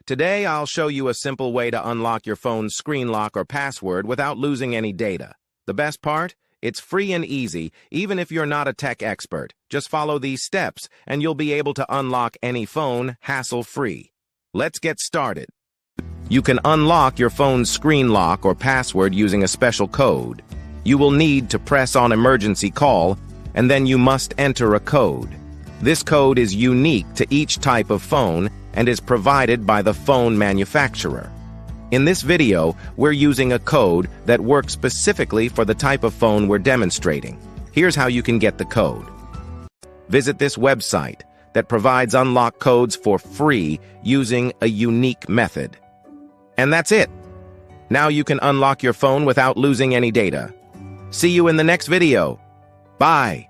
Today, I'll show you a simple way to unlock your phone's screen lock or password without losing any data. The best part? It's free and easy, even if you're not a tech expert. Just follow these steps, and you'll be able to unlock any phone hassle-free. Let's get started. You can unlock your phone's screen lock or password using a special code. You will need to press on emergency call, and then you must enter a code. This code is unique to each type of phone and is provided by the phone manufacturer. In this video, we're using a code that works specifically for the type of phone we're demonstrating. Here's how you can get the code. Visit this website that provides unlock codes for free using a unique method. And that's it. Now you can unlock your phone without losing any data. See you in the next video. Bye.